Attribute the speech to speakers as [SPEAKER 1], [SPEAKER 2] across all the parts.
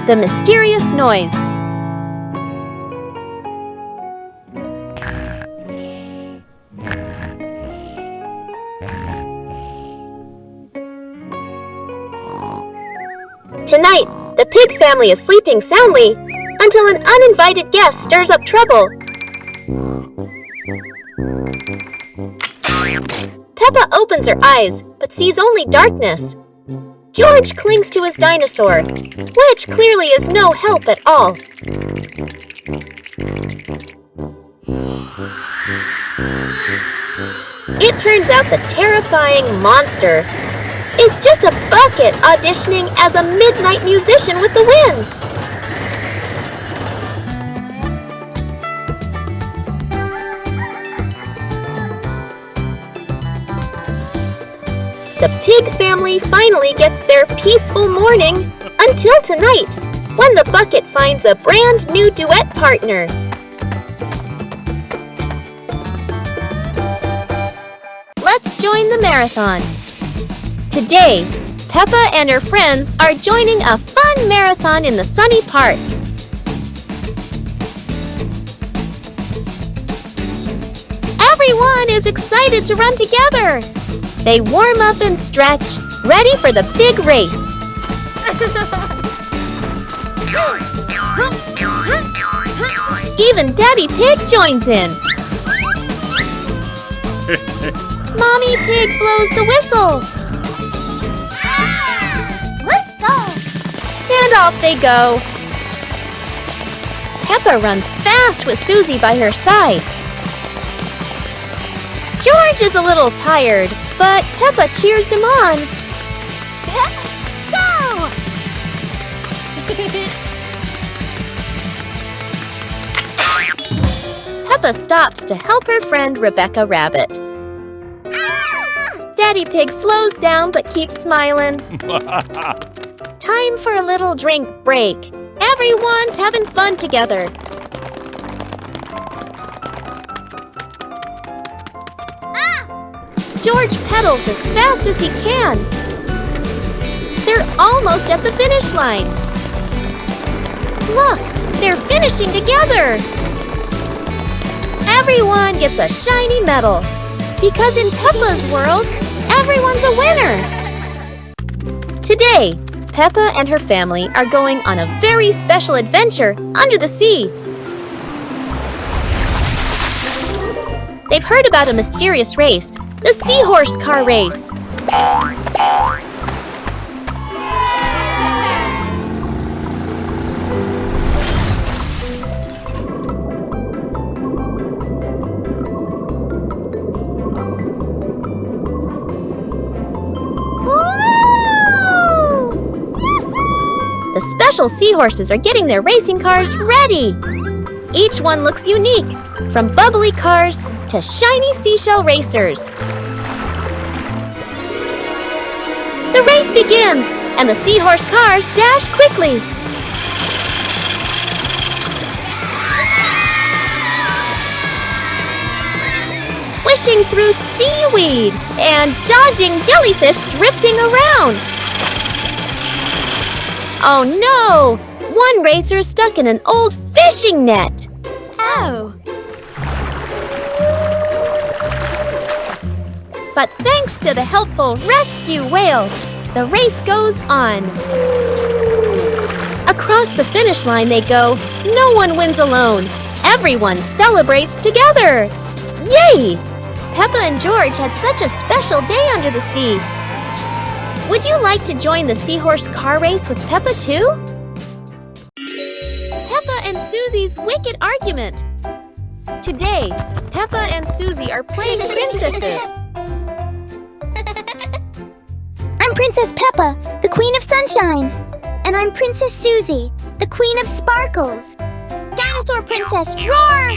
[SPEAKER 1] The mysterious noise. Tonight, the pig family is sleeping soundly until an uninvited guest stirs up trouble. Peppa opens her eyes, but sees only darkness. George clings to his dinosaur, which clearly is no help at all. It turns out the terrifying monster is just a bucket auditioning as a midnight musician with the wind. The pig family finally gets their peaceful morning until tonight, when the bucket finds a brand new duet partner. Let's join the marathon. Today, Peppa and her friends are joining a fun marathon in the sunny park. Everyone is excited to run together. They warm up and stretch, ready for the big race. Even Daddy Pig joins in. Mommy Pig blows the whistle.
[SPEAKER 2] Let's go!
[SPEAKER 1] And off they go. Peppa runs fast with Susie by her side. George is a little tired, but Peppa cheers him on.
[SPEAKER 2] Go!
[SPEAKER 1] Peppa stops to help her friend Rebecca Rabbit. Daddy Pig slows down but keeps smiling. Time for a little drink break. Everyone's having fun together. George pedals as fast as he can. They're almost at the finish line. Look, they're finishing together. Everyone gets a shiny medal. Because in Peppa's world, everyone's a winner. Today, Peppa and her family are going on a very special adventure under the sea. They've heard about a mysterious race, the seahorse car race. The special seahorses are getting their racing cars ready. Each one looks unique, from bubbly cars to shiny seashell racers. The race begins, and the seahorse cars dash quickly. Swishing through seaweed and dodging jellyfish drifting around. Oh no! One racer is stuck in an old fishing net.
[SPEAKER 2] Oh!
[SPEAKER 1] But thanks to the helpful rescue whales, the race goes on. Across the finish line they go. No one wins alone. Everyone celebrates together. Yay! Peppa and George had such a special day under the sea. Would you like to join the seahorse car race with Peppa too? Peppa and Susie's wicked argument. Today, Peppa and Susie are playing princesses.
[SPEAKER 2] I'm Princess Peppa, the Queen of Sunshine. And I'm Princess Susie, the Queen of Sparkles. Dinosaur Princess, roar!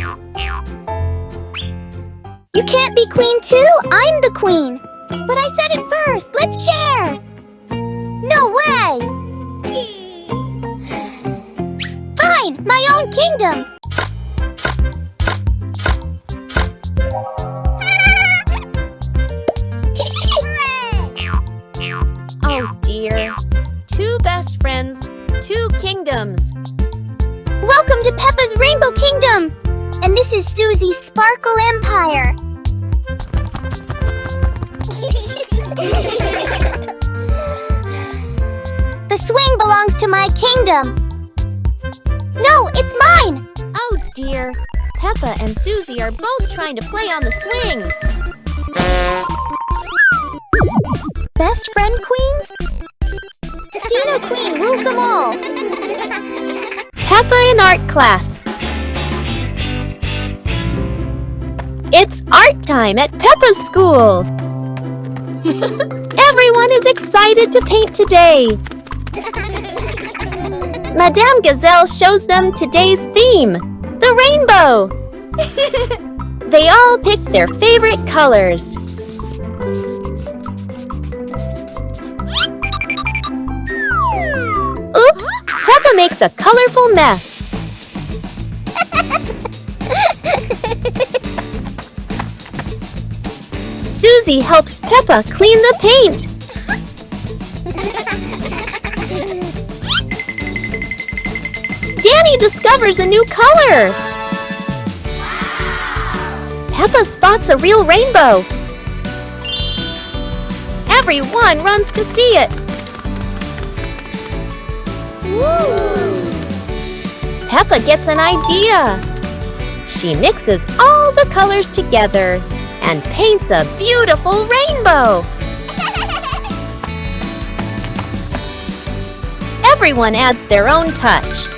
[SPEAKER 2] You can't be queen too, I'm the queen. But I said it first, let's share! No way! Fine, my own kingdom!
[SPEAKER 1] Oh dear. Two best friends, two kingdoms.
[SPEAKER 2] Welcome to Peppa's Rainbow Kingdom! And this is Susie's Sparkle Empire. The swing belongs to my kingdom. No, it's mine!
[SPEAKER 1] Oh dear, Peppa and Susie are both trying to play on the swing.
[SPEAKER 2] Best friend queens? Dino Queen rules them all.
[SPEAKER 1] Peppa in art class. It's art time at Peppa's school. Everyone is excited to paint today. Madame Gazelle shows them today's theme, the rainbow. They all pick their favorite colors. Oops! Peppa makes a colorful mess. Susie helps Peppa clean the paint. Danny discovers a new color. Peppa spots a real rainbow. Everyone runs to see it. Peppa gets an idea. She mixes all the colors together and paints a beautiful rainbow. Everyone adds their own touch.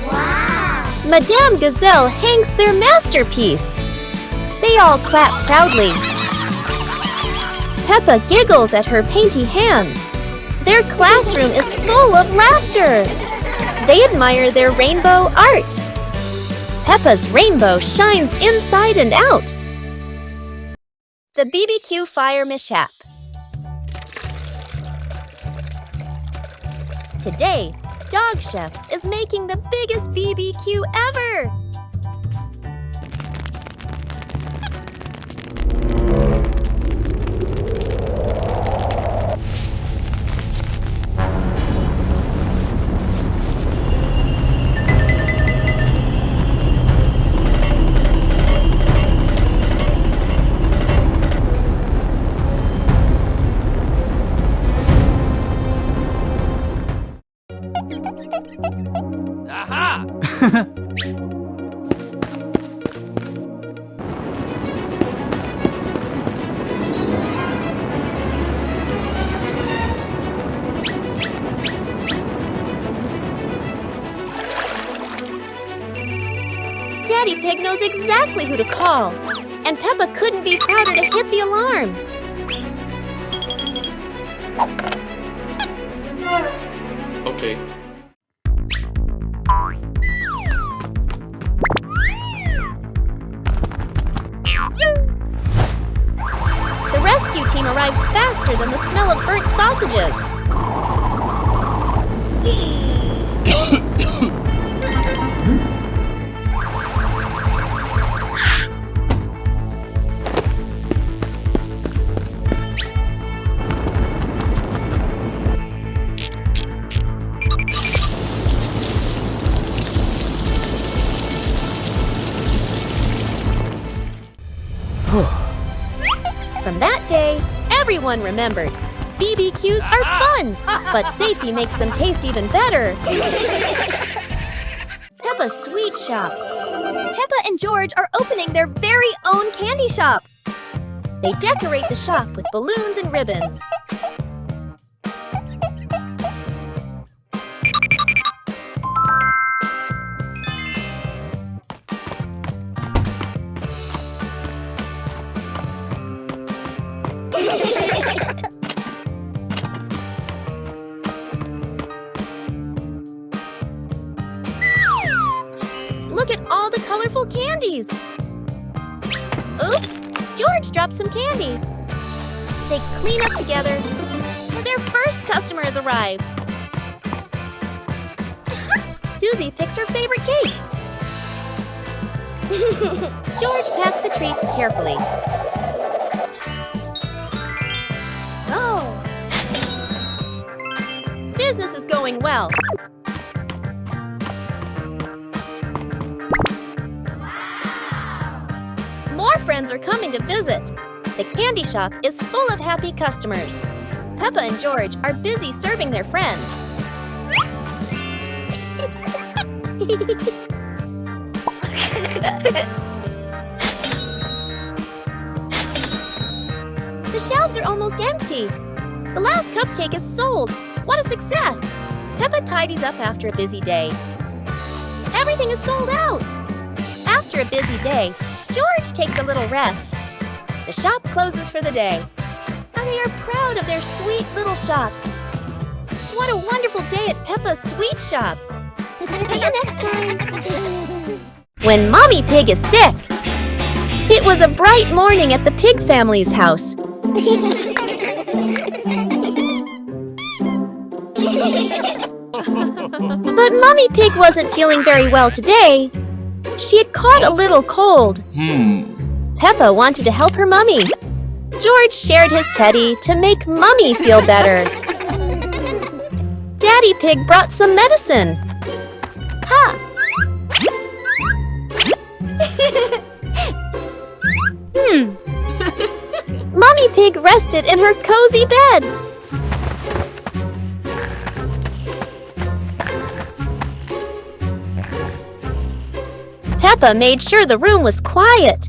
[SPEAKER 2] Wow!
[SPEAKER 1] Madame Gazelle hangs their masterpiece. They all clap proudly. Peppa giggles at her painty hands. Their classroom is full of laughter. They admire their rainbow art. Peppa's rainbow shines inside and out. The BBQ fire mishap. Today, Dog Chef is making the biggest BBQ ever.
[SPEAKER 3] Aha!
[SPEAKER 1] Daddy Pig knows exactly who to call, and Peppa couldn't be prouder to hit the alarm.
[SPEAKER 4] Okay.
[SPEAKER 1] The rescue team arrives faster than the smell of burnt sausages. From that day, everyone remembered, BBQs are fun, but safety makes them taste even better. Peppa's Sweet Shop. Peppa and George are opening their very own candy shop. They decorate the shop with balloons and ribbons. Look at all the colorful candies. Oops, George dropped some candy. They clean up together, and their first customer has arrived. Susie picks her favorite cake. George packed the treats carefully. doing well. More friends are coming to visit. The candy shop is full of happy customers. Peppa and George are busy serving their friends. The shelves are almost empty. The last cupcake is sold. What a success! Peppa tidies up after a busy day. Everything is sold out. After a busy day, George takes a little rest. The shop closes for the day. And they are proud of their sweet little shop. What a wonderful day at Peppa's Sweet Shop. See you next time. When Mommy Pig is sick. It was a bright morning at the pig family's house. But Mommy Pig wasn't feeling very well today. She had caught a little cold. Peppa wanted to help her mummy. George shared his teddy to make Mummy feel better. Daddy Pig brought some medicine. Ha! Mummy Pig rested in her cozy bed. Peppa made sure the room was quiet.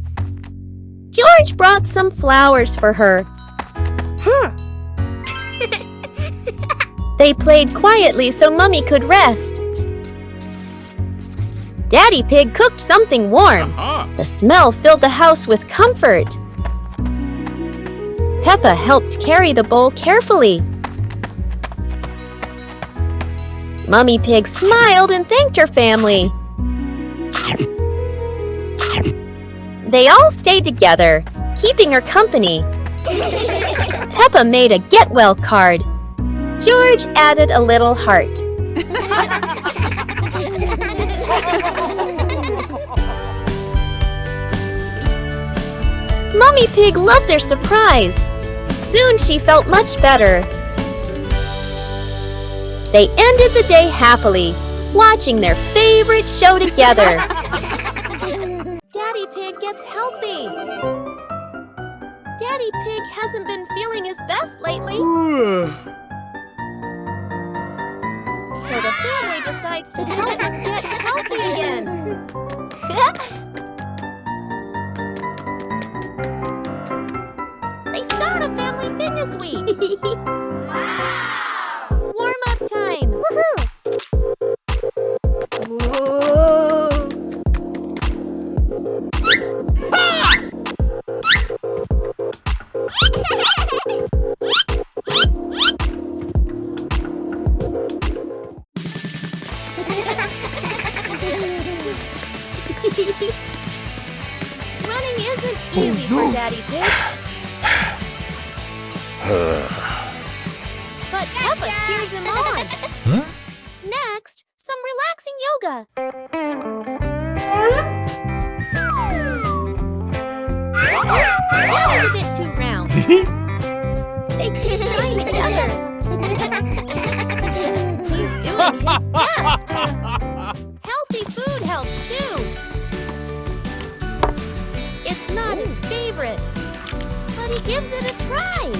[SPEAKER 1] George brought some flowers for her. They played quietly so Mummy could rest. Daddy Pig cooked something warm. The smell filled the house with comfort. Peppa helped carry the bowl carefully. Mummy Pig smiled and thanked her family. They all stayed together, keeping her company. Peppa made a get well card. George added a little heart. Mummy Pig loved their surprise. Soon she felt much better. They ended the day happily, watching their favorite show together. Daddy Pig gets healthy. Daddy Pig hasn't been feeling his best lately. So the family decides to help him get healthy again. They start a family fitness week. Wow! Warm-up time. Woohoo! Running isn't easy for Daddy Pig. But Peppa cheers him on. Next, some relaxing yoga. Oops, that was a bit too round. They keep trying together. He's doing his best. Healthy food helps too. It's not his favorite, but he gives it a try.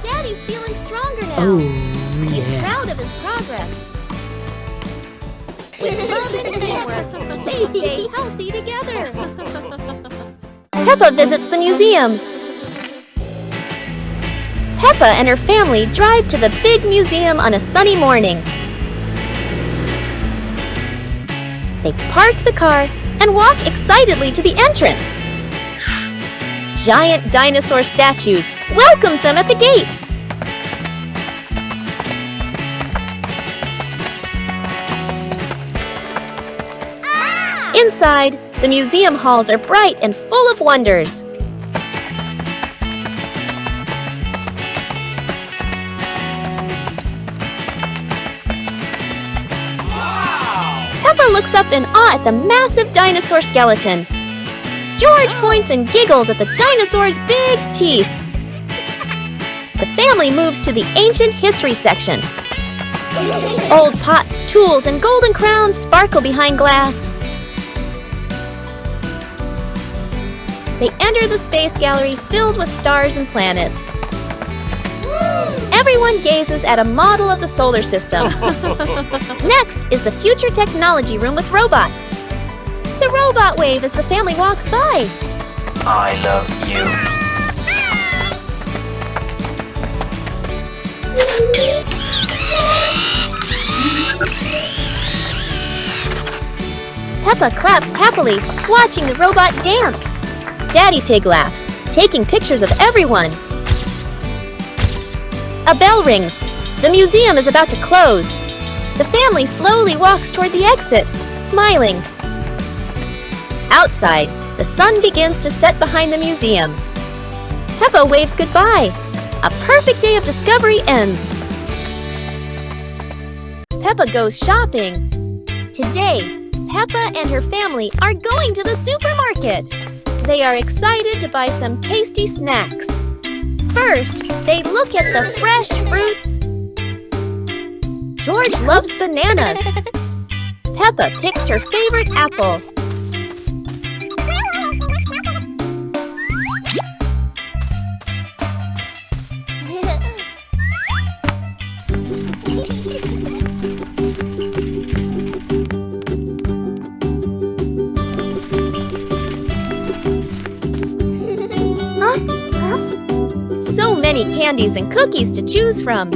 [SPEAKER 1] Daddy's feeling stronger now. He's proud of his progress. With love and teamwork, they stay healthy together. Peppa visits the museum. Peppa and her family drive to the big museum on a sunny morning. They park the car and walk excitedly to the entrance. Giant dinosaur statues welcomes them at the gate. Inside, the museum halls are bright and full of wonders. Peppa looks up in awe at the massive dinosaur skeleton. George points and giggles at the dinosaur's big teeth. The family moves to the ancient history section. Old pots, tools, and golden crowns sparkle behind glass. They enter the space gallery filled with stars and planets. Everyone gazes at a model of the solar system. Next is the future technology room with robots. The robot wave as the family walks by.
[SPEAKER 3] I love you.
[SPEAKER 1] Peppa claps happily, watching the robot dance. Daddy Pig laughs, taking pictures of everyone. A bell rings. The museum is about to close. The family slowly walks toward the exit, smiling. Outside, the sun begins to set behind the museum. Peppa waves goodbye. A perfect day of discovery ends. Peppa goes shopping. Today, Peppa and her family are going to the supermarket. They are excited to buy some tasty snacks. First, they look at the fresh fruits. George loves bananas. Peppa picks her favorite apple. So many candies and cookies to choose from.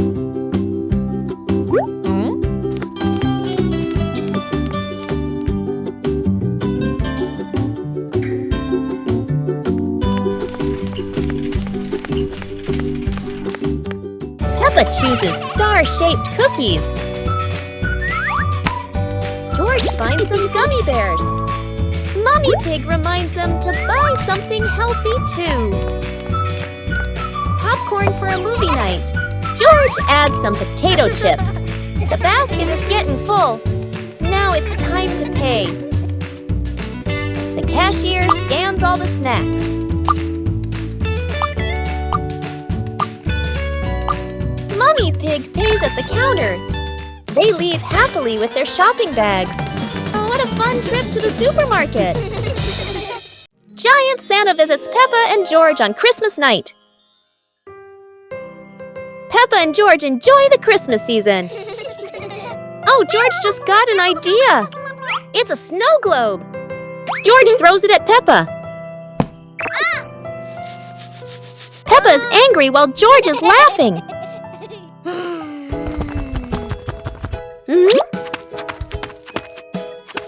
[SPEAKER 1] Peppa chooses star-shaped cookies. George finds some gummy bears. Mummy Pig reminds them to buy something healthy too. Popcorn for a movie night. George adds some potato chips. The basket is getting full. Now it's time to pay. The cashier scans all the snacks. Mummy Pig pays at the counter. They leave happily with their shopping bags. Oh, what a fun trip to the supermarket! Giant Santa visits Peppa and George on Christmas night. Peppa and George enjoy the Christmas season. Oh, George just got an idea. It's a snow globe. George throws it at Peppa. Peppa is angry while George is laughing.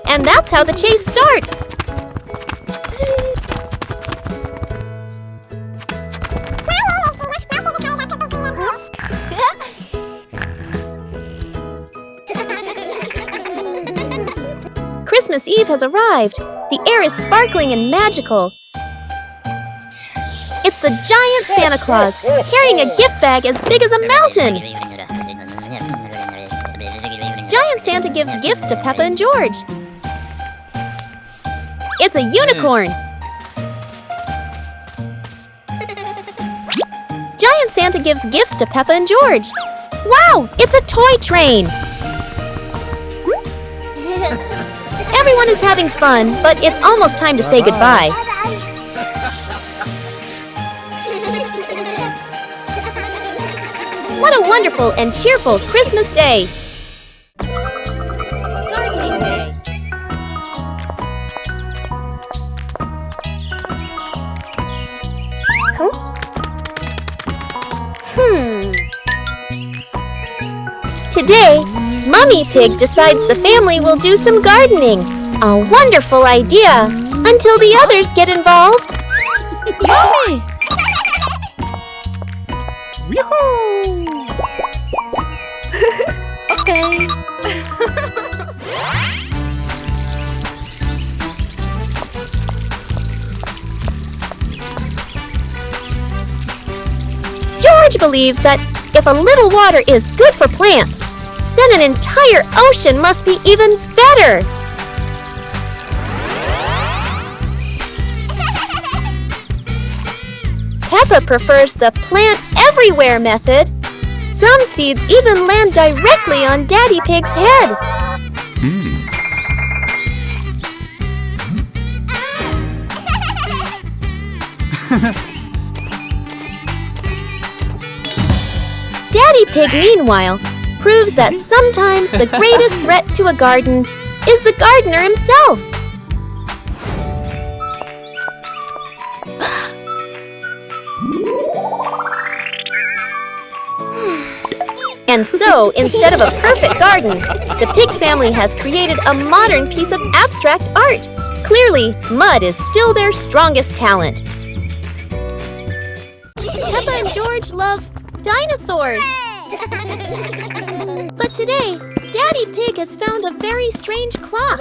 [SPEAKER 1] And that's how the chase starts. Christmas Eve has arrived. The air is sparkling and magical. It's the giant Santa Claus carrying a gift bag as big as a mountain. Giant Santa gives gifts to Peppa and George. It's a unicorn. Giant Santa gives gifts to Peppa and George. Wow, it's a toy train. Everyone is having fun, but it's almost time to say goodbye. What a wonderful and cheerful Christmas day! Gardening Day. Today, Mummy Pig decides the family will do some gardening. A wonderful idea, until the others get involved. Yummy! Okay. George believes that if a little water is good for plants, then an entire ocean must be even better. Peppa prefers the plant everywhere method. Some seeds even land directly on Daddy Pig's head. Daddy Pig, meanwhile, proves that sometimes the greatest threat to a garden is the gardener himself. And so, instead of a perfect garden, the pig family has created a modern piece of abstract art. Clearly, mud is still their strongest talent. Peppa and George love dinosaurs. But today, Daddy Pig has found a very strange clock.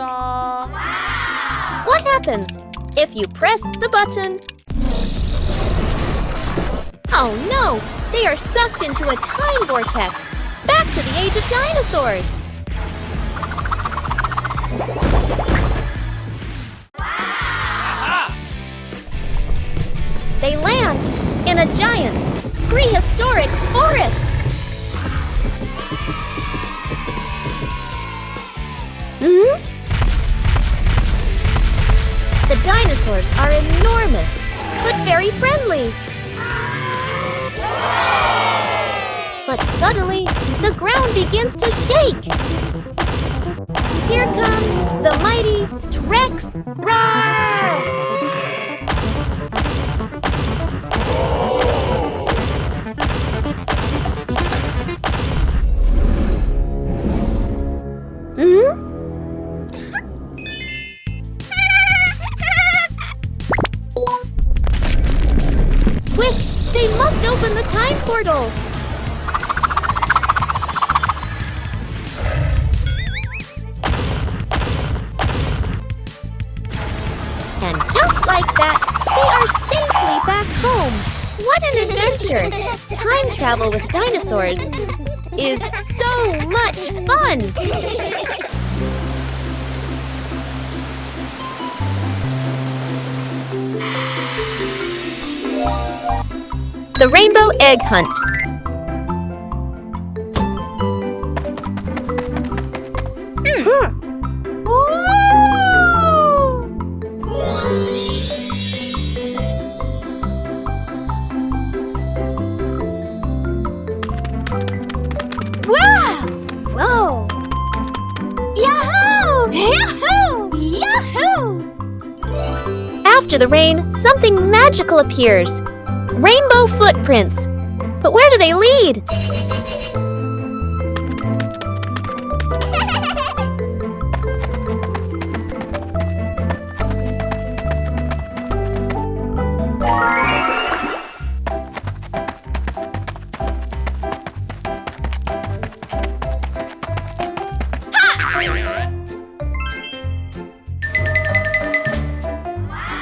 [SPEAKER 1] What happens if you press the button? Oh no! They are sucked into a time vortex, back to the age of dinosaurs. They land in a giant, prehistoric forest. The dinosaurs are enormous, but very friendly. But suddenly, the ground begins to shake. Here comes the mighty T-Rex. Roar! Quick! They must open the time portal! And just like that, they are safely back home. What an adventure! Time travel with dinosaurs is so much fun! The Rainbow Egg Hunt.
[SPEAKER 2] Wow! Whoa! Yahoo! Yahoo! Yahoo!
[SPEAKER 1] After the rain, something magical appears. Rainbow footprints. But where do they lead?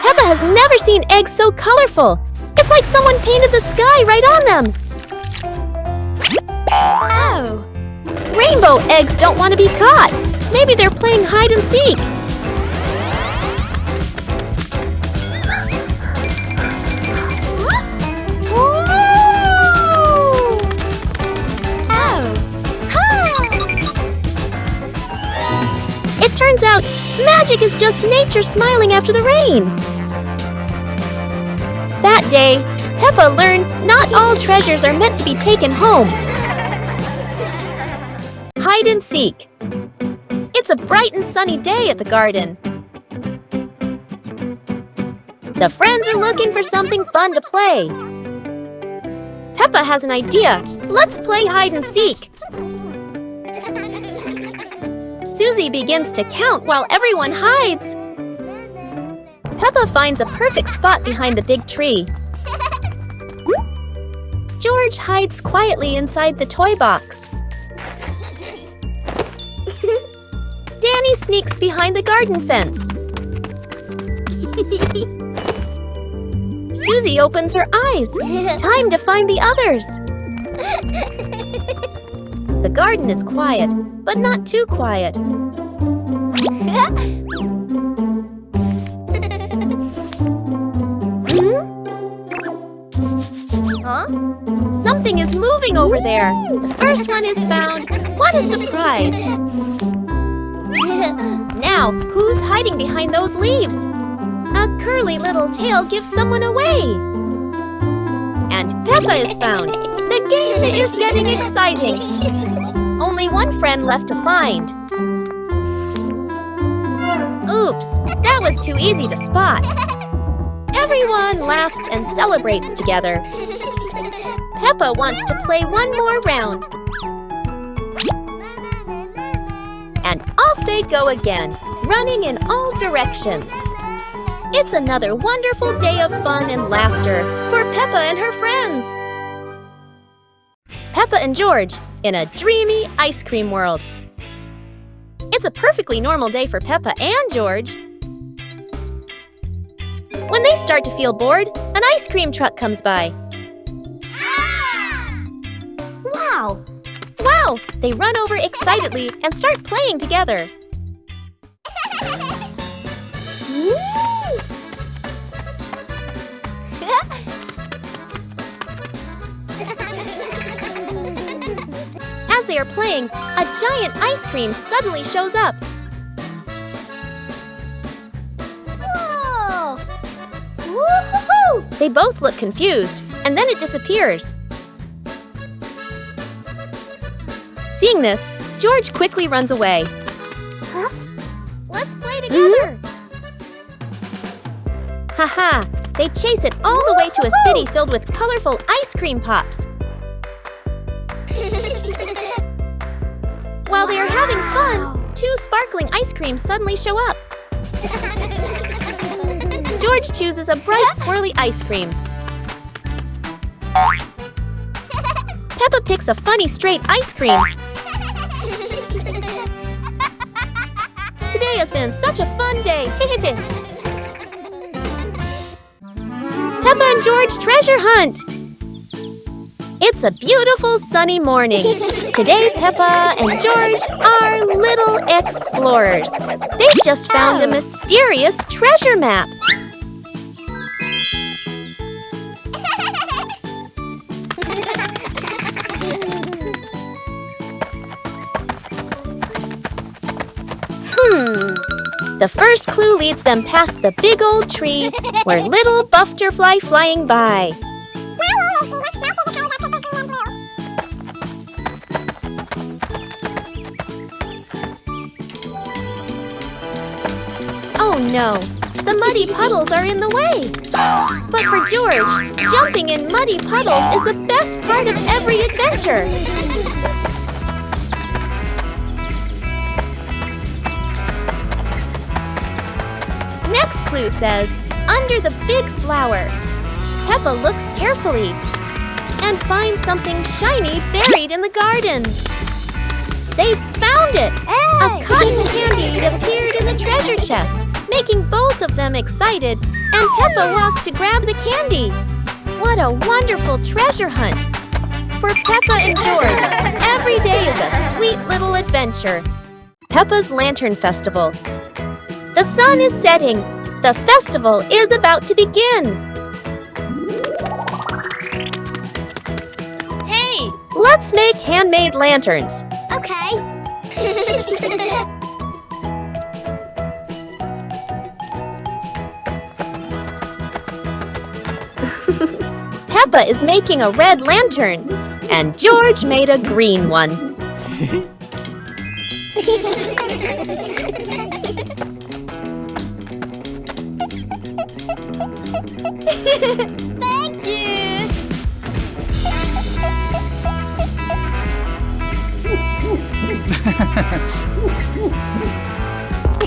[SPEAKER 1] Peppa has never seen eggs so colorful. It's like someone painted the sky right on them. Oh. Rainbow eggs don't want to be caught. Maybe they're playing hide and seek. It turns out magic is just nature smiling after the rain. That day, Peppa learned not all treasures are meant to be taken home. Hide and seek. It's a bright and sunny day at the garden. The friends are looking for something fun to play. Peppa has an idea. Let's play hide and seek. Susie begins to count while everyone hides. Peppa finds a perfect spot behind the big tree. George hides quietly inside the toy box. Danny sneaks behind the garden fence. Susie opens her eyes. Time to find the others. The garden is quiet, but not too quiet. Something is moving over there. The first one is found. What a surprise! Now, who's hiding behind those leaves? A curly little tail gives someone away. And Peppa is found. The game is getting exciting. Only one friend left to find. Oops, that was too easy to spot. Everyone laughs and celebrates together. Peppa wants to play one more round. And off they go again, running in all directions. It's another wonderful day of fun and laughter for Peppa and her friends. Peppa and George in a dreamy ice cream world. It's a perfectly normal day for Peppa and George. When they start to feel bored, an ice cream truck comes by. Wow! Wow! They run over excitedly and start playing together. As they are playing, a giant ice cream suddenly shows up.
[SPEAKER 2] Whoa!
[SPEAKER 1] Woo-hoo-hoo! They both look confused, and then it disappears. Seeing this, George quickly runs away.
[SPEAKER 2] Huh?
[SPEAKER 1] Let's play together! Haha! They chase it all the way to a city filled with colorful ice cream pops. While they are having fun, 2 sparkling ice creams suddenly show up. George chooses a bright, swirly ice cream. Peppa picks a funny, straight ice cream. Today has been such a fun day. Peppa and George treasure hunt. It's a beautiful sunny morning. Today, Peppa and George are little explorers. They've just found a mysterious treasure map. The first clue leads them past the big old tree where little buffers fly flying by. Oh no, the muddy puddles are in the way. But for George, jumping in muddy puddles is the best part of every adventure. Next clue says, under the big flower. Peppa looks carefully and finds something shiny buried in the garden. They found it! A cotton candy appeared in the treasure chest, making both of them excited, and Peppa walked to grab the candy. What a wonderful treasure hunt! For Peppa and George, every day is a sweet little adventure. Peppa's Lantern Festival. The sun is setting. The festival is about to begin. Hey, let's make handmade lanterns.
[SPEAKER 2] Okay.
[SPEAKER 1] Peppa is making a red lantern, and George made a green one.
[SPEAKER 2] Thank you.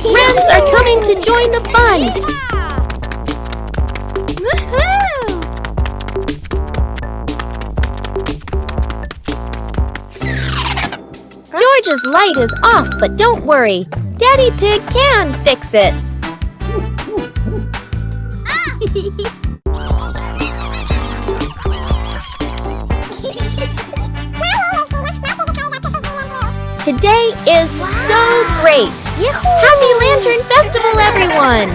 [SPEAKER 1] Friends are coming to join the fun.
[SPEAKER 2] Woohoo!
[SPEAKER 1] George's light is off, but don't worry. Daddy Pig can fix it. Today is so great! Happy Lantern Festival, everyone!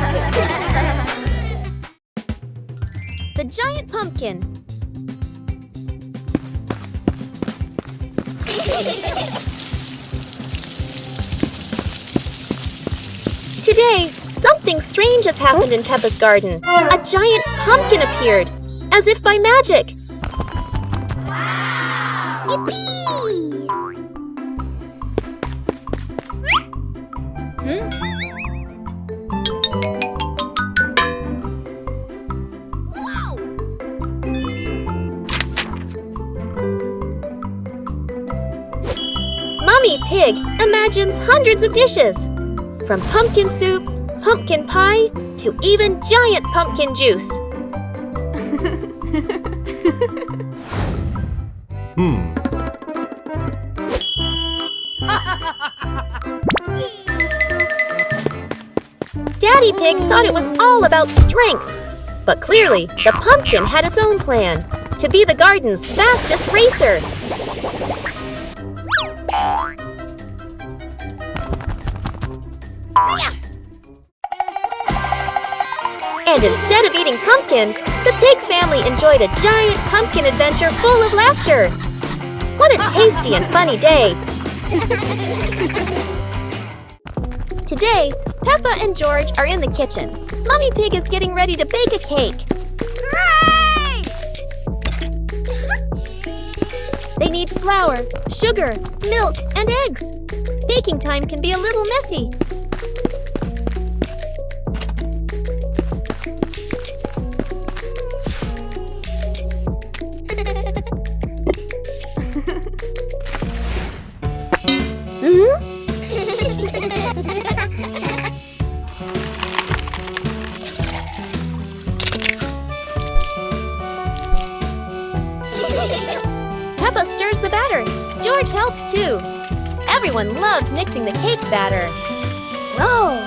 [SPEAKER 1] The giant pumpkin. Today, something strange has happened in Peppa's garden. A giant pumpkin appeared, as if by magic.
[SPEAKER 2] Yippee!
[SPEAKER 1] Mummy Pig imagines hundreds of dishes, from pumpkin soup, pumpkin pie, to even giant pumpkin juice. Daddy Pig thought it was all about strength, but clearly the pumpkin had its own plan, to be the garden's fastest racer. And instead of eating pumpkin, the pig family enjoyed a giant pumpkin adventure full of laughter. What a tasty and funny day! Today, Peppa and George are in the kitchen. Mummy Pig is getting ready to bake a cake.
[SPEAKER 2] Great!
[SPEAKER 1] They need flour, sugar, milk, and eggs. Baking time can be a little messy. Peppa stirs the batter. George helps too. Everyone loves mixing the cake batter.
[SPEAKER 2] Roll!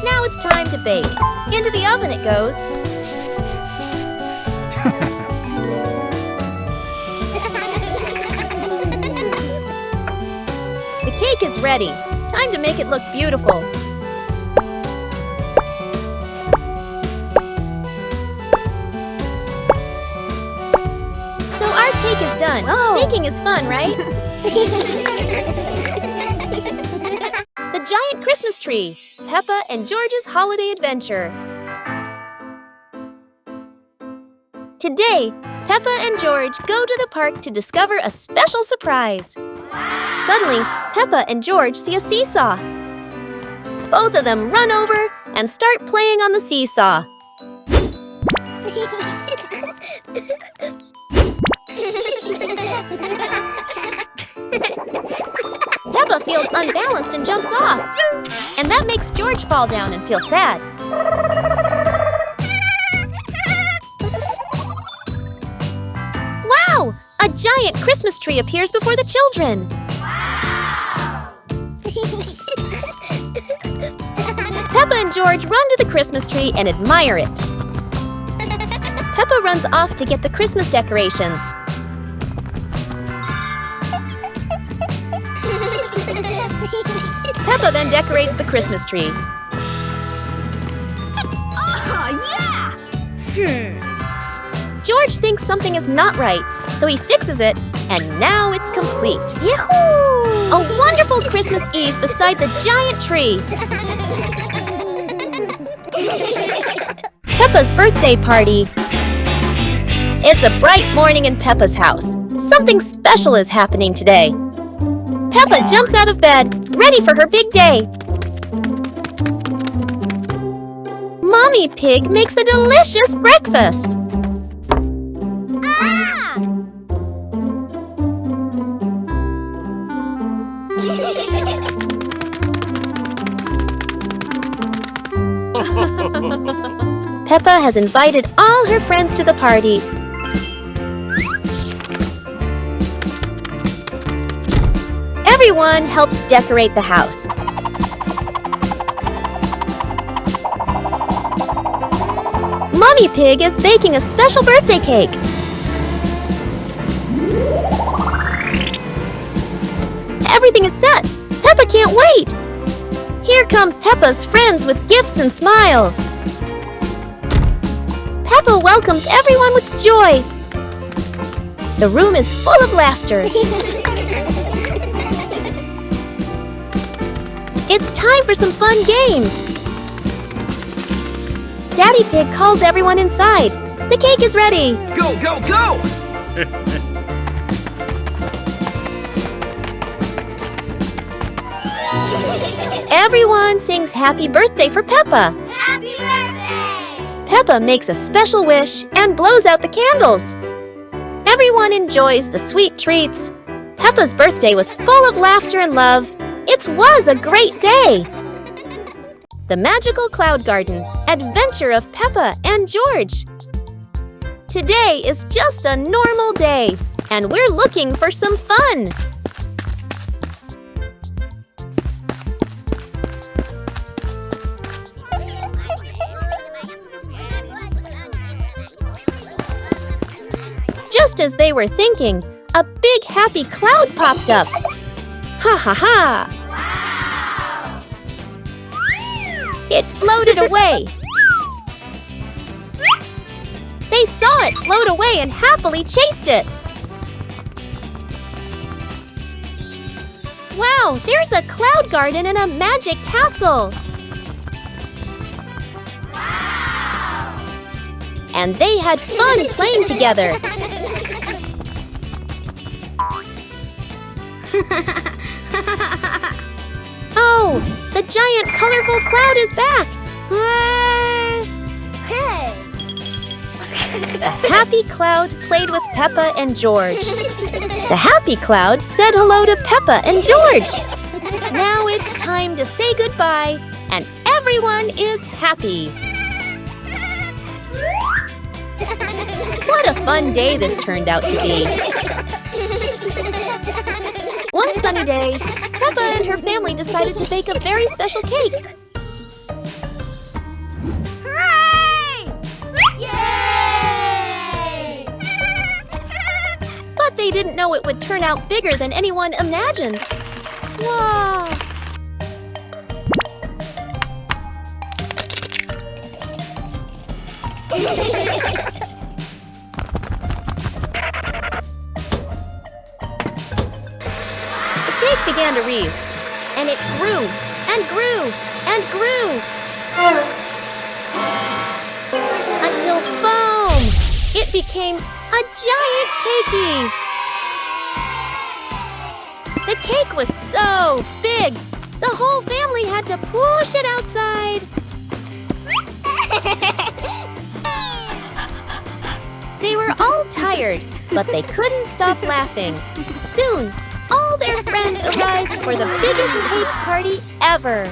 [SPEAKER 1] Now it's time to bake. Into the oven it goes. The cake is ready. Time to make it look beautiful. So our cake is done.
[SPEAKER 2] Whoa.
[SPEAKER 1] Baking is fun, right? The giant Christmas tree. Peppa and George's holiday adventure. Today, Peppa and George go to the park to discover a special surprise. Suddenly, Peppa and George see a seesaw. Both of them run over and start playing on the seesaw. Peppa feels unbalanced and jumps off. And that makes George fall down and feel sad. Wow! A giant Christmas tree appears before the children. Peppa and George run to the Christmas tree and admire it. Peppa runs off to get the Christmas decorations. Peppa then decorates the Christmas tree. George thinks something is not right, so he fixes it, and now it's complete.
[SPEAKER 2] Yahoo!
[SPEAKER 1] A wonderful Christmas Eve beside the giant tree. Peppa's birthday party. It's a bright morning in Peppa's house. Something special is happening today. Peppa jumps out of bed, ready for her big day. Mommy Pig makes a delicious breakfast. Peppa has invited all her friends to the party. Everyone helps decorate the house. Mommy Pig is baking a special birthday cake. Everything is set. Peppa can't wait. Here come Peppa's friends with gifts and smiles. Peppa welcomes everyone with joy. The room is full of laughter. It's time for some fun games. Daddy Pig calls everyone inside. The cake is ready.
[SPEAKER 5] Go, go, go!
[SPEAKER 1] Everyone sings happy birthday for Peppa.
[SPEAKER 2] Happy birthday!
[SPEAKER 1] Peppa makes a special wish and blows out the candles. Everyone enjoys the sweet treats. Peppa's birthday was full of laughter and love. It was a great day. The Magical Cloud Garden, Adventure of Peppa and George. Today is just a normal day, and we're looking for some fun. Just as they were thinking, a big happy cloud popped up. Ha ha ha! It floated away. They saw it float away and happily chased it. Wow, there's a cloud garden and a magic castle. And they had fun playing together. Oh, the giant colorful cloud is back! The happy cloud played with Peppa and George. The happy cloud said hello to Peppa and George. Now it's time to say goodbye, and everyone is happy. What a fun day this turned out to be. One sunny day, Peppa and her family decided to bake a very special cake.
[SPEAKER 2] Hooray! Yay!
[SPEAKER 1] But they didn't know it would turn out bigger than anyone imagined. Wow! The cake began to rise, and it grew and grew and grew until, boom! It became a giant cakey. The cake was so big, the whole family had to push it outside. They were all tired, but they couldn't stop laughing. Soon, all their friends arrived for the biggest cake party ever.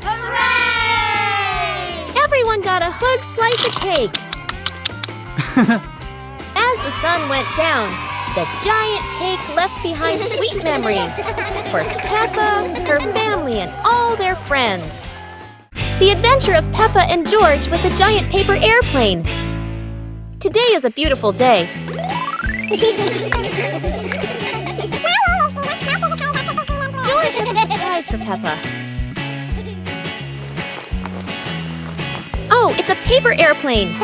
[SPEAKER 2] Hooray!
[SPEAKER 1] Everyone got a huge slice of cake. As the sun went down, the giant cake left behind sweet memories for Peppa, her family, and all their friends. The Adventure of Peppa and George with a giant paper airplane. Today is a beautiful day. George has a surprise for Peppa. Oh, it's a paper airplane.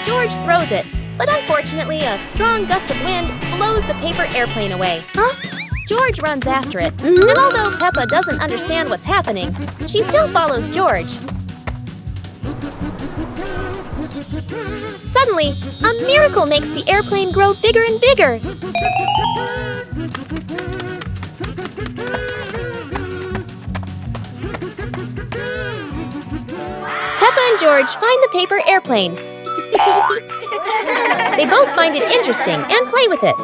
[SPEAKER 1] George throws it, but unfortunately a strong gust of wind blows the paper airplane away. George runs after it, and although Peppa doesn't understand what's happening, she still follows George. Suddenly, a miracle makes the airplane grow bigger and bigger. Peppa and George find the paper airplane. They both find it interesting and play with it.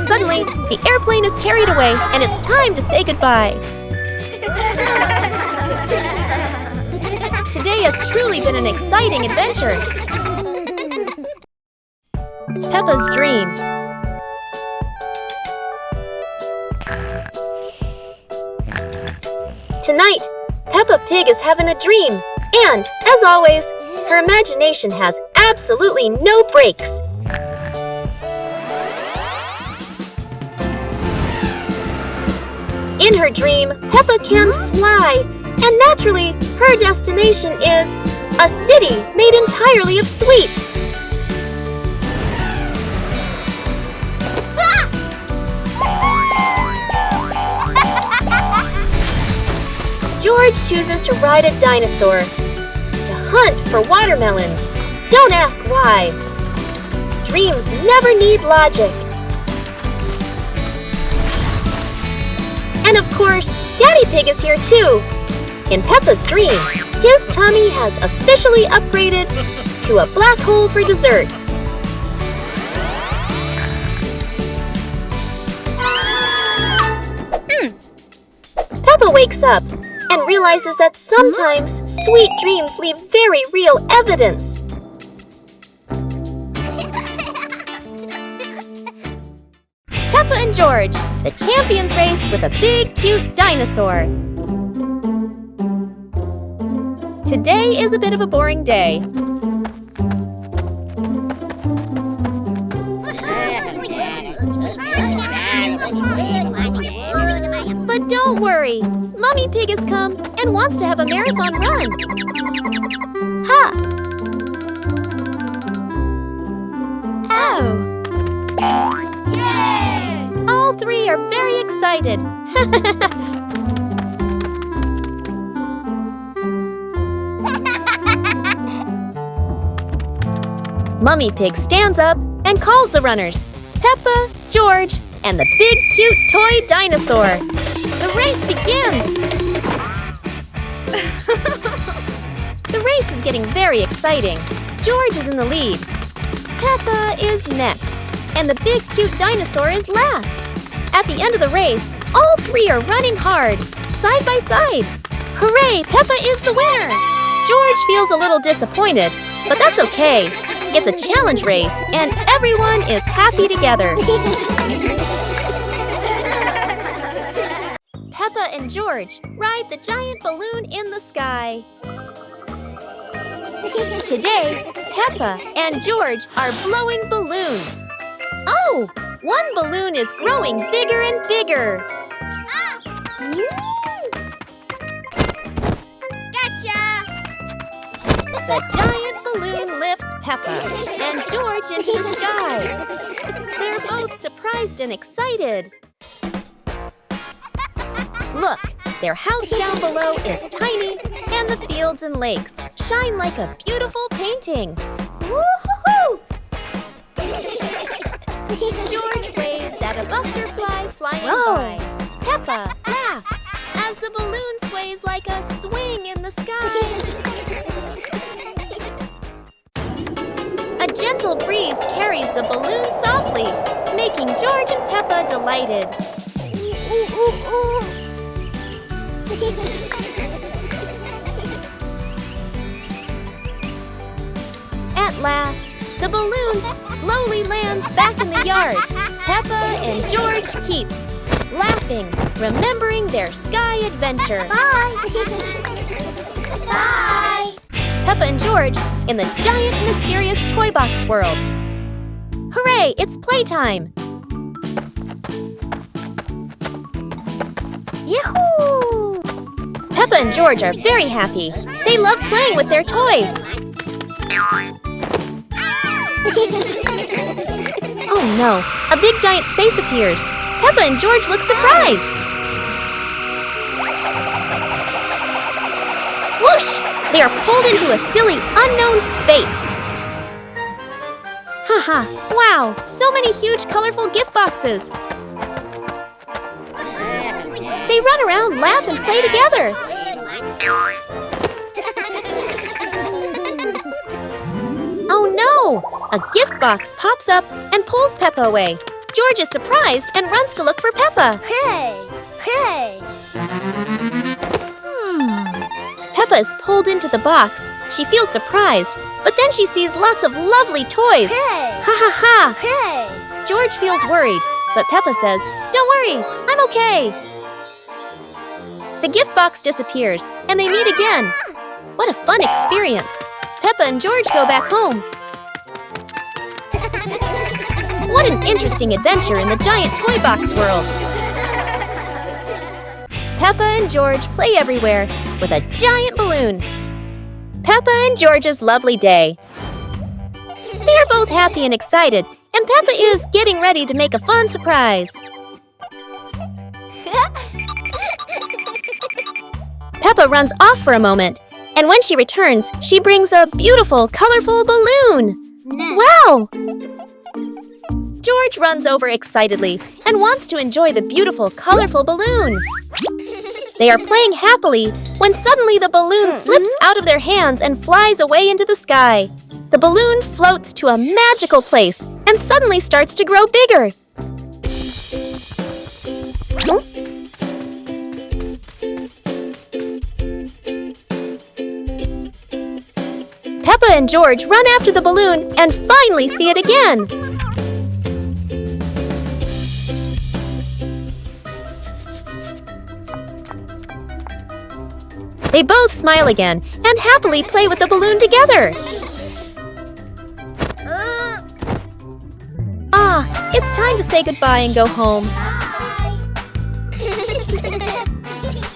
[SPEAKER 1] Suddenly, the airplane is carried away, and it's time to say goodbye. Today has truly been an exciting adventure. Peppa's dream. Tonight, Peppa Pig is having a dream. And, as always, her imagination has absolutely no brakes. In her dream, Peppa can fly, and naturally, her destination is a city made entirely of sweets. George chooses to ride a dinosaur, to hunt for watermelons. Don't ask why. Dreams never need logic. And of course, Daddy Pig is here too. In Peppa's dream, his tummy has officially upgraded to a black hole for desserts. Peppa wakes up and realizes that sometimes sweet dreams leave very real evidence. Peppa and George, the champions race with a big, cute dinosaur. Today is a bit of a boring day. But don't worry, Mummy Pig has come and wants to have a marathon run. Ha! Oh! Yay! All three are very excited. Mummy Pig stands up and calls the runners, Peppa, George, and the big cute toy dinosaur. The race begins! The race is getting very exciting. George is in the lead. Peppa is next, and the big cute dinosaur is last. At the end of the race, all three are running hard, side by side. Hooray, Peppa is the winner! George feels a little disappointed, but that's okay. It's a challenge race, and everyone is happy together. Peppa and George ride the giant balloon in the sky. Today, Peppa and George are blowing balloons. Oh, one balloon is growing bigger and bigger. Gotcha! The giant balloon lifts Peppa and George into the sky. They're both surprised and excited. Look, their house down below is tiny, and the fields and lakes shine like a beautiful painting. Woo-hoo-hoo! George waves at a butterfly flying by. Peppa laughs as the balloon sways like a swing in the sky. A gentle breeze carries the balloon softly, making George and Peppa delighted. At last, the balloon slowly lands back in the yard. Peppa and George keep laughing, remembering their sky adventure.
[SPEAKER 2] Bye! Bye!
[SPEAKER 1] Peppa and George in the giant mysterious toy box world. Hooray, it's playtime!
[SPEAKER 2] Yahoo!
[SPEAKER 1] Peppa and George are very happy. They love playing with their toys. Oh no, a big giant space appears. Peppa and George look surprised. Whoosh! They are pulled into a silly, unknown space. Haha, wow, so many huge, colorful gift boxes. They run around, laugh, and play together. Oh no! A gift box pops up and pulls Peppa away. George is surprised and runs to look for Peppa.
[SPEAKER 2] Hey! Hey!
[SPEAKER 1] Peppa is pulled into the box. She feels surprised, but then she sees lots of lovely toys.
[SPEAKER 2] Hey!
[SPEAKER 1] Ha ha ha!
[SPEAKER 2] Hey!
[SPEAKER 1] George feels worried, but Peppa says, "Don't worry, I'm okay." The gift box disappears, and they meet again. What a fun experience! Peppa and George go back home. What an interesting adventure in the giant toy box world! Peppa and George play everywhere with a giant balloon. Peppa and George's lovely day. They are both happy and excited, and Peppa is getting ready to make a fun surprise. Peppa runs off for a moment, and when she returns, she brings a beautiful, colorful balloon. Wow! George runs over excitedly and wants to enjoy the beautiful, colorful balloon. They are playing happily when suddenly the balloon slips out of their hands and flies away into the sky. The balloon floats to a magical place and suddenly starts to grow bigger. Peppa and George run after the balloon and finally see it again. They both smile again and happily play with the balloon together. Ah, it's time to say goodbye and go home.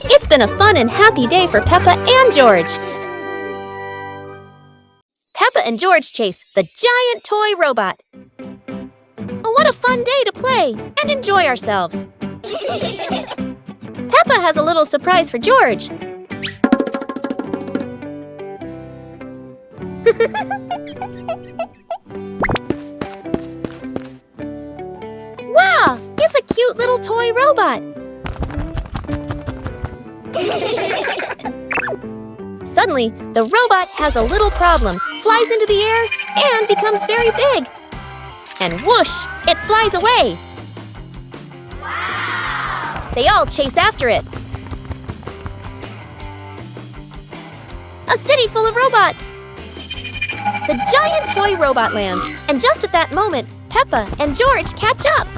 [SPEAKER 1] It's been a fun and happy day for Peppa and George. Peppa and George chase the giant toy robot. Oh, what a fun day to play and enjoy ourselves. Peppa has a little surprise for George. Wow, it's a cute little toy robot. Suddenly, the robot has a little problem, flies into the air, and becomes very big. And whoosh, it flies away. Wow! They all chase after it. A city full of robots. The giant toy robot lands, and just at that moment, Peppa and George catch up.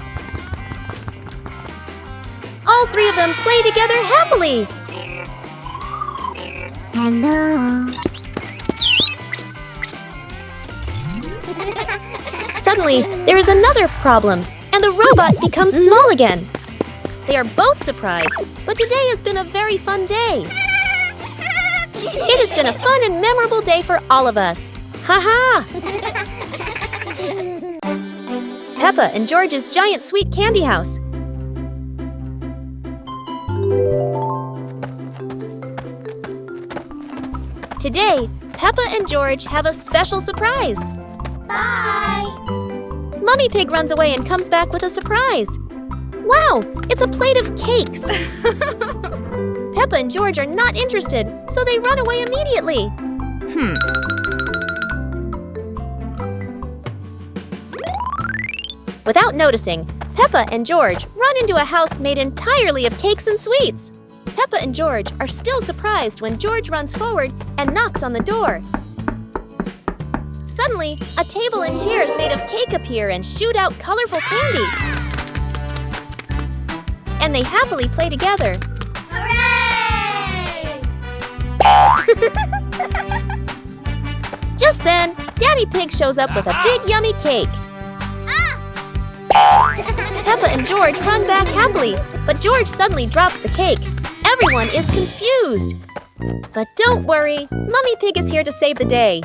[SPEAKER 1] All three of them play together happily.
[SPEAKER 2] Hello.
[SPEAKER 1] Suddenly, there is another problem, and the robot becomes small again. They are both surprised, but today has been a very fun day. It has been a fun and memorable day for all of us. Ha-ha! Peppa and George's giant sweet candy house. Today, Peppa and George have a special surprise.
[SPEAKER 2] Bye.
[SPEAKER 1] Mummy Pig runs away and comes back with a surprise. Wow, it's a plate of cakes. Peppa and George are not interested, so they run away immediately. Without noticing, Peppa and George run into a house made entirely of cakes and sweets. Peppa and George are still surprised when George runs forward and knocks on the door. Suddenly, a table and chairs made of cake appear and shoot out colorful candy. And they happily play together.
[SPEAKER 2] Hooray!
[SPEAKER 1] Just then, Daddy Pig shows up with a big yummy cake. Peppa and George run back happily, but George suddenly drops the cake. Everyone is confused. But don't worry, Mummy Pig is here to save the day.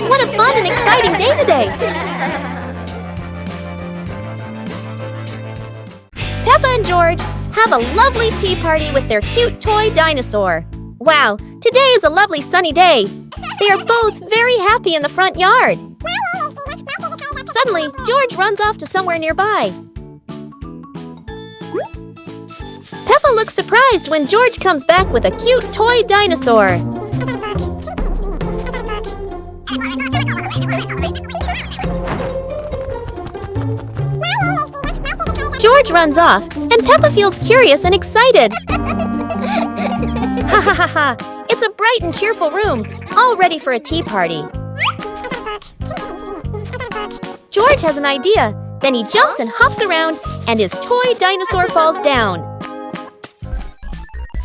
[SPEAKER 1] What a fun and exciting day today! Peppa and George have a lovely tea party with their cute toy dinosaur. Wow, today is a lovely sunny day. They are both very happy in the front yard. Suddenly, George runs off to somewhere nearby. Peppa looks surprised when George comes back with a cute toy dinosaur. George runs off, and Peppa feels curious and excited. Ha ha ha ha! It's a bright and cheerful room, all ready for a tea party. George has an idea. Then he jumps and hops around, and his toy dinosaur falls down.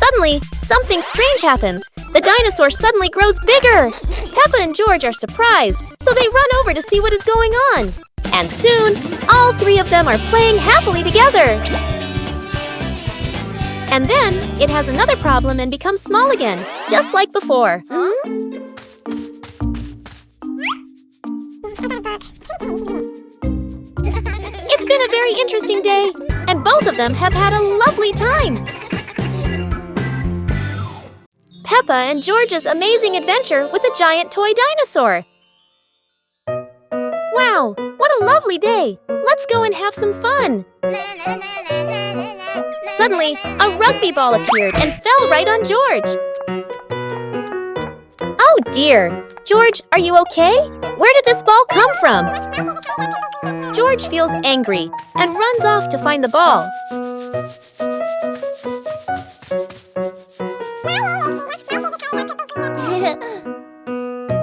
[SPEAKER 1] Suddenly, something strange happens. The dinosaur suddenly grows bigger. Peppa and George are surprised, so they run over to see what is going on. And soon, all three of them are playing happily together. And then, it has another problem and becomes small again, just like before. It's been a very interesting day, and both of them have had a lovely time. Peppa and George's amazing adventure with a giant toy dinosaur. Wow, what a lovely day! Let's go and have some fun! Suddenly, a rugby ball appeared and fell right on George. Oh dear! George, are you okay? Where did this ball come from? George feels angry and runs off to find the ball.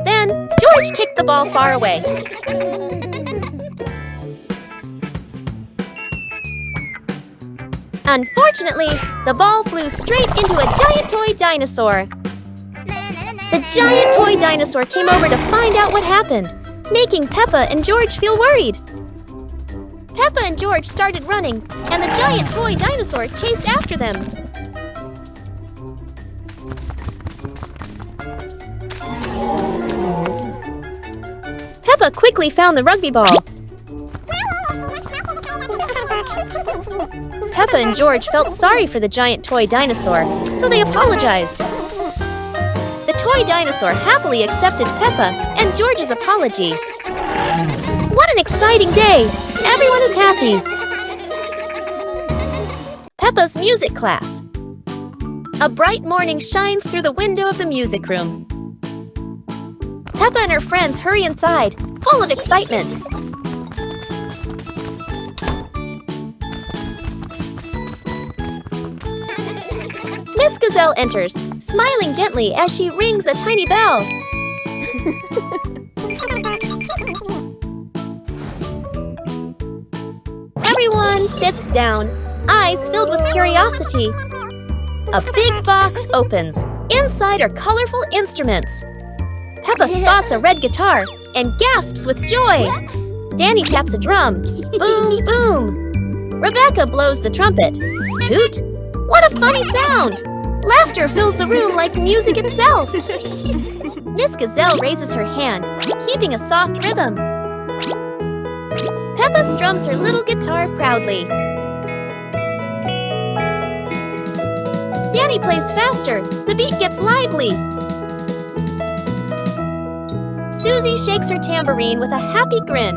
[SPEAKER 1] Then, George kicked the ball far away. Unfortunately, the ball flew straight into a giant toy dinosaur. The giant toy dinosaur came over to find out what happened, making Peppa and George feel worried. Peppa and George started running, and the giant toy dinosaur chased after them. Peppa quickly found the rugby ball. Peppa and George felt sorry for the giant toy dinosaur, so they apologized. The toy dinosaur happily accepted Peppa and George's apology. What an exciting day! Everyone is happy. Peppa's music class. A bright morning shines through the window of the music room. Peppa and her friends hurry inside, full of excitement. Miss Gazelle enters, smiling gently as she rings a tiny bell. Everyone sits down, eyes filled with curiosity. A big box opens. Inside are colorful instruments. Peppa spots a red guitar and gasps with joy. Danny taps a drum. Boom, boom. Rebecca blows the trumpet. Toot. What a funny sound! Laughter fills the room like music itself. Miss Gazelle raises her hand, keeping a soft rhythm. Peppa strums her little guitar proudly. Danny plays faster. The beat gets lively. Susie shakes her tambourine with a happy grin.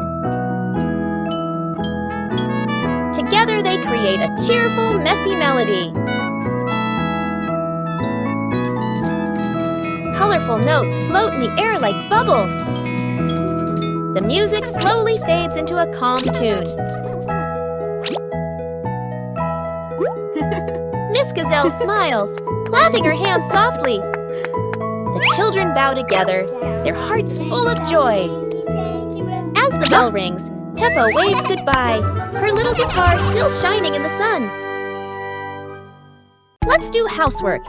[SPEAKER 1] Together they create a cheerful, messy melody. Colorful notes float in the air like bubbles. The music slowly fades into a calm tune. Miss Gazelle smiles, clapping her hands softly. The children bow together, their hearts full of joy. As the bell rings, Peppa waves goodbye, her little guitar still shining in the sun. Let's do housework.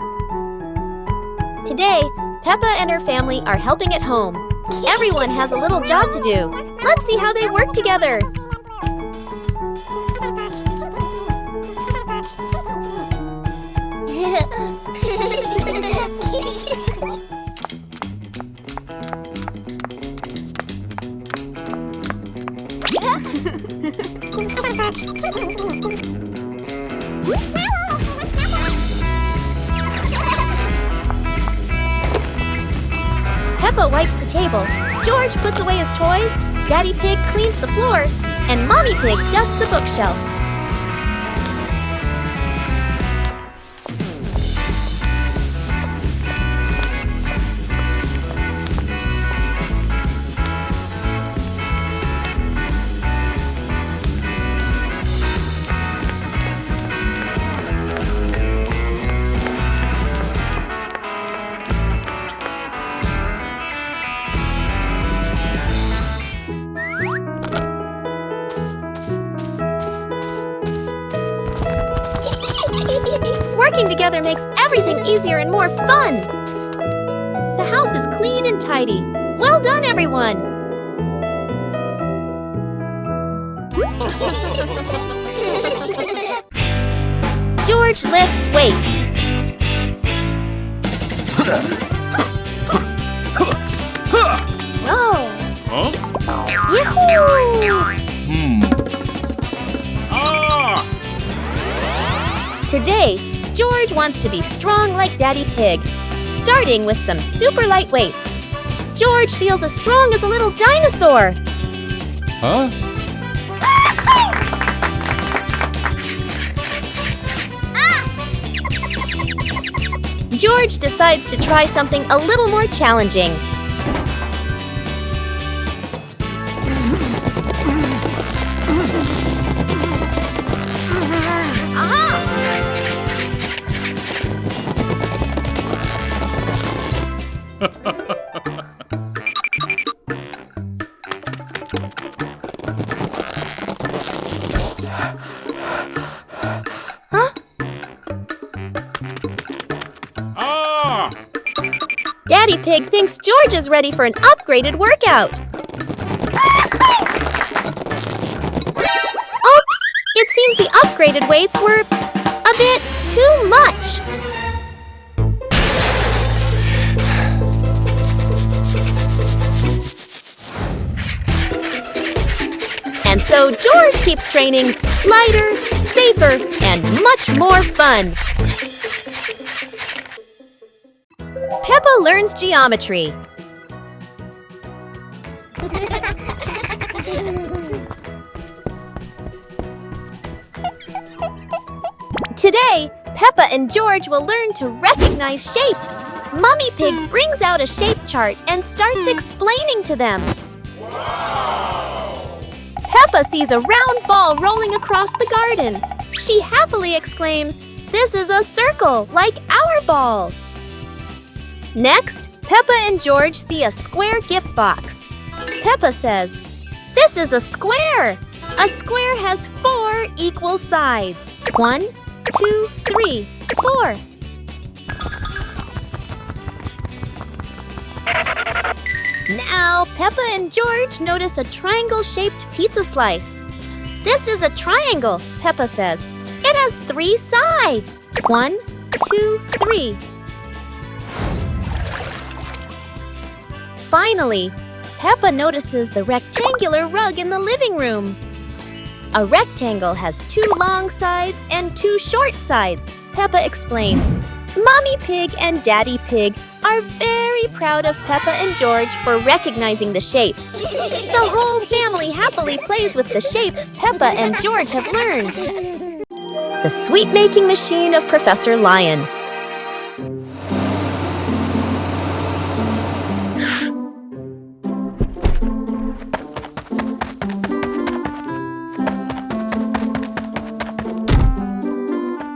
[SPEAKER 1] Today, Peppa and her family are helping at home. Everyone has a little job to do. Let's see how they work together. Peppa wipes the table, George puts away his toys, Daddy Pig cleans the floor, and Mommy Pig dusts the bookshelf. Working together makes everything easier and more fun. The house is clean and tidy. Well done, everyone! George lifts weights.
[SPEAKER 2] Whoa!
[SPEAKER 4] Huh?
[SPEAKER 2] Yahoo!
[SPEAKER 1] Today, George wants to be strong like Daddy Pig, starting with some super light weights. George feels as strong as a little dinosaur.
[SPEAKER 4] Huh?
[SPEAKER 1] George decides to try something a little more challenging. Daddy Pig thinks George is ready for an upgraded workout. Oops! It seems the upgraded weights were a bit too much. And so George keeps training lighter, safer, and much more fun. Peppa learns geometry. Today, Peppa and George will learn to recognize shapes. Mummy Pig brings out a shape chart and starts explaining to them. Peppa sees a round ball rolling across the garden. She happily exclaims, "This is a circle, like our ball." Next, Peppa and George see a square gift box. Peppa says, "This is a square. A square has 4 equal sides. 1, 2, 3, 4. Now, Peppa and George notice a triangle-shaped pizza slice. "This is a triangle," Peppa says. "It has 3 sides. 1, 2, 3. Finally, Peppa notices the rectangular rug in the living room. A rectangle has 2 long sides and 2 short sides, Peppa explains. Mommy Pig and Daddy Pig are very proud of Peppa and George for recognizing the shapes. The whole family happily plays with the shapes Peppa and George have learned. The sweet-making machine of Professor Lion.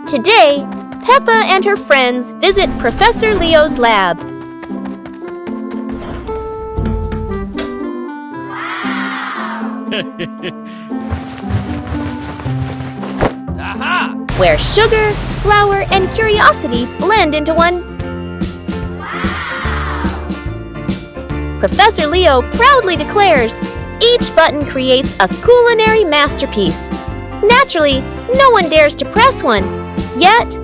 [SPEAKER 1] Today, Peppa and her friends visit Professor Leo's lab.
[SPEAKER 3] Aha!
[SPEAKER 1] Where sugar, flour, and curiosity blend into one. Professor Leo proudly declares, "Each button creates a culinary masterpiece." Naturally, no one dares to press one. Yet,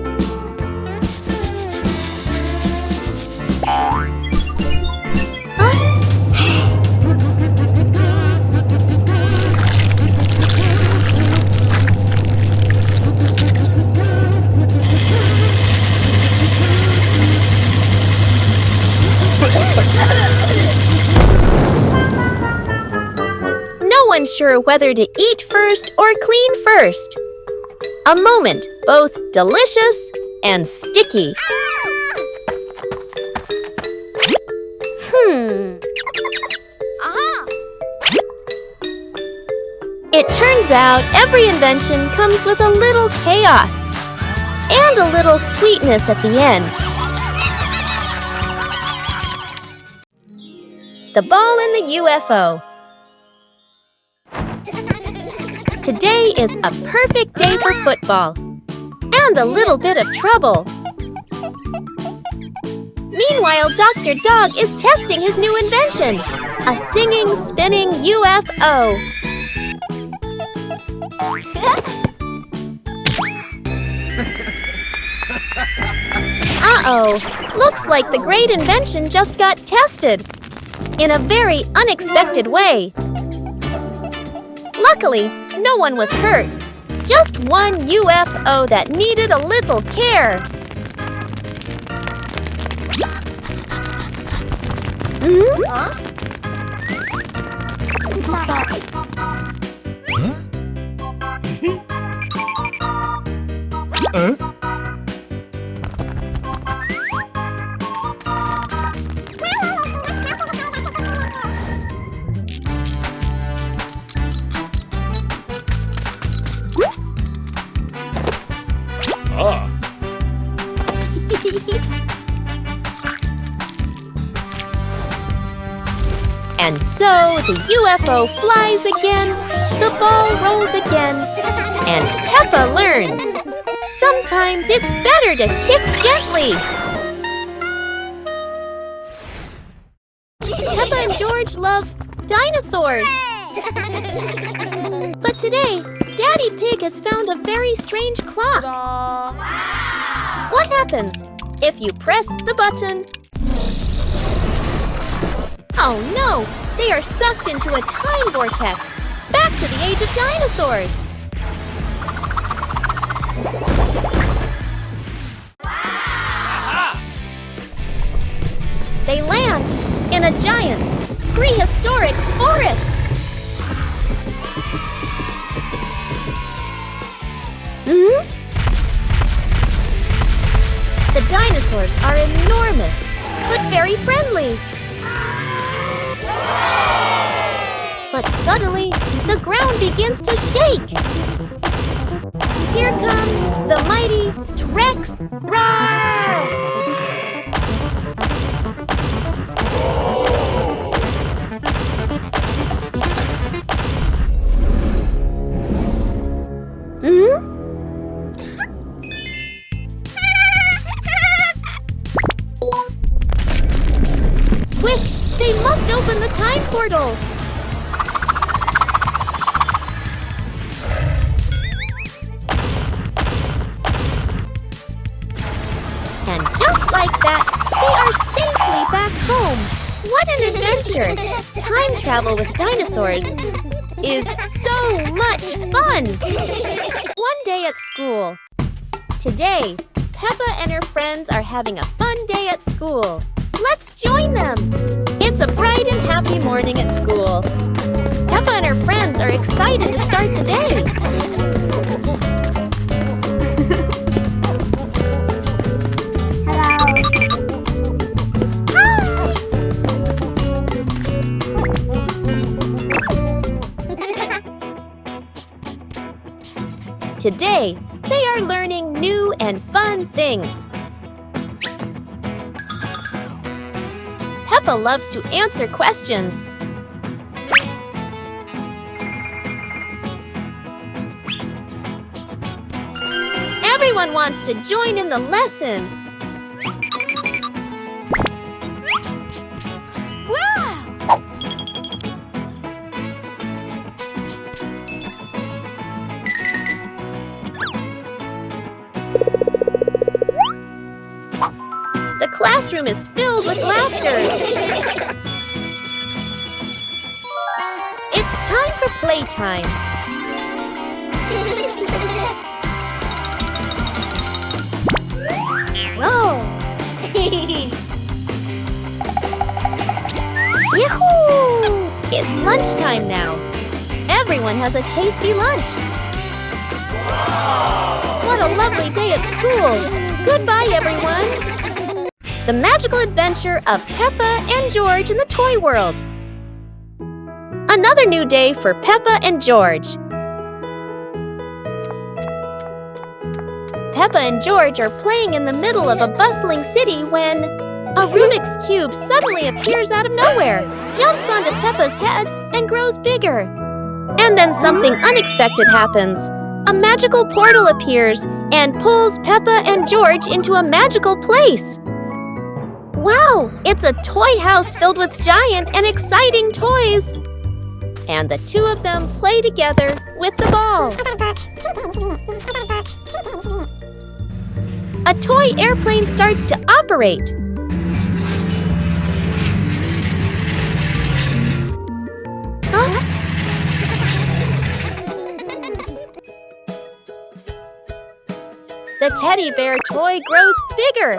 [SPEAKER 1] no one's sure whether to eat first or clean first. A moment both delicious and sticky. It turns out every invention comes with a little chaos and a little sweetness at the end. The ball and the UFO. Today is a perfect day for football. and a little bit of trouble. Meanwhile, Dr. Dog is testing his new invention, a singing, spinning UFO. Uh-oh, looks like the great invention just got tested in a very unexpected way. Luckily, no one was hurt, just one UFO that needed a little care.
[SPEAKER 2] Huh? I'm sorry.
[SPEAKER 3] Ah.
[SPEAKER 1] And so the UFO flies again, the ball rolls again, and Peppa learns. Sometimes it's better to kick gently. Peppa and George love dinosaurs. But today, Daddy Pig has found a very strange clock. What happens if you press the button? Oh no! They are sucked into a time vortex, back to the age of dinosaurs. They land in a giant, prehistoric forest. The dinosaurs are enormous, but very friendly. But suddenly, the ground begins to shake. Here comes the mighty T-Rex. Roar! Quick! They must open the time portal! And just like that, they are safely back home. What an adventure! Time travel with dinosaurs is so much fun! One day at school. Today, Peppa and her friends are having a fun day at school. Let's join them! It's a bright and happy morning at school. Peppa and her friends are excited to start the day. Today, they are learning new and fun things. Peppa loves to answer questions. Everyone wants to join in the lesson. Wow! The classroom is filled with laughter. It's time for playtime. Whoa! Yahoo! It's lunchtime now. Everyone has a tasty lunch. What a lovely day at school. Goodbye, everyone. The magical adventure of Peppa and George in the toy world. Another new day for Peppa and George. Peppa and George are playing in the middle of a bustling city when a Rubik's Cube suddenly appears out of nowhere, jumps onto Peppa's head, and grows bigger. And then something unexpected happens. A magical portal appears and pulls Peppa and George into a magical place. Wow, it's a toy house filled with giant and exciting toys. And the two of them play together with the ball. A toy airplane starts to operate. The teddy bear toy grows bigger.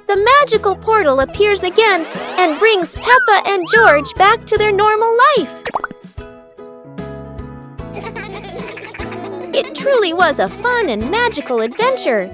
[SPEAKER 1] The magical portal appears again and brings Peppa and George back to their normal life. It truly was a fun and magical adventure.